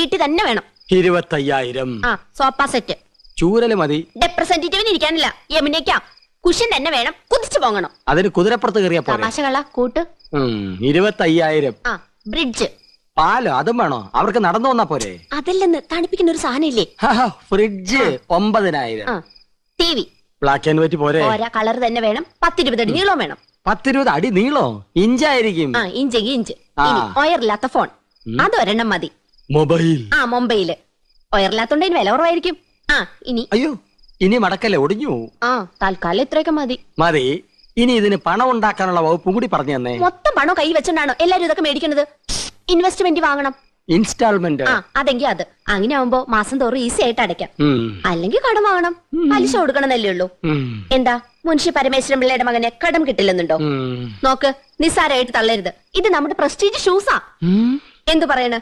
ഈട്ടി തന്നെ വേണം. 25,000. ആ സോഫ സെറ്റ്. ചൂരല് മതി. റെപ്രസെന്റേറ്റീവിന് ഇരിക്കാനില്ല, യമുനയ്ക്കാ. കുഷൻ തന്നെ വേണം, കുതിച്ചു പോകണം. അതിന് കുതിരപ്പുറത്ത് കയറിയാ പോലെ. തമാശകള കൂട്ട്. 25,000. ആ ബ്രിഡ്ജ്. പാലോ അതും വേണോ? അവർക്ക് നടന്നു വന്നാ പോരെ? അതല്ലെന്ന്, തണുപ്പിക്കുന്ന ഒരു സാധനം ഇല്ലേ? Fridge 9,000. TV. Black and white പോരെ? ഓരോ കളർ തന്നെ വേണം. 10-20 അടി നീളം വേണം. 10-20 അടി നീളോ? ഇഞ്ചായിരിക്കും. ഇഞ്ചെങ്കിൽ ഇഞ്ച്. ഇനി ഒയറില്ലാത്ത ഫോൺ, അതൊരെണ്ണം മതി. മൊബൈൽ. മൊബൈല് ഒയറില്ലാത്തോണ്ട് വില കുറവായിരിക്കും. ഇനി അയ്യോ, ഇനി മടക്കല്ലേ, ഒടിഞ്ഞു. തൽക്കാലം ഇത്രയൊക്കെ മതി. മതി. ഇനി ഇതിന് പണം ഉണ്ടാക്കാനുള്ള വകുപ്പും കൂടി പറഞ്ഞു തന്നെ. മൊത്തം പണം കൈ വെച്ചോണ്ടാണോ എല്ലാരും ഇതൊക്കെ മേടിക്കുന്നത്? ഇൻവെസ്റ്റ്മെന്റ് വാങ്ങണം. ഇൻസ്റ്റാൾമെന്റ്. അതെങ്കിൽ അത് അങ്ങനെ ആവുമ്പോ മാസം തോറും ഈസി ആയിട്ട് അടയ്ക്കാം. അല്ലെങ്കിൽ കടം വാങ്ങണം, പലിശ കൊടുക്കണമെന്നല്ലേ ഉള്ളൂ. എന്താ മുൻഷി പരമേശ്വരൻ പിള്ളയുടെ മകനെ കടം കിട്ടില്ലെന്നുണ്ടോ? നോക്ക്, നിസ്സാരമായിട്ട് തള്ളരുത്. ഇത് നമ്മുടെ പ്രസ്റ്റീജ് ഷൂസാ. എന്തു പറയണ?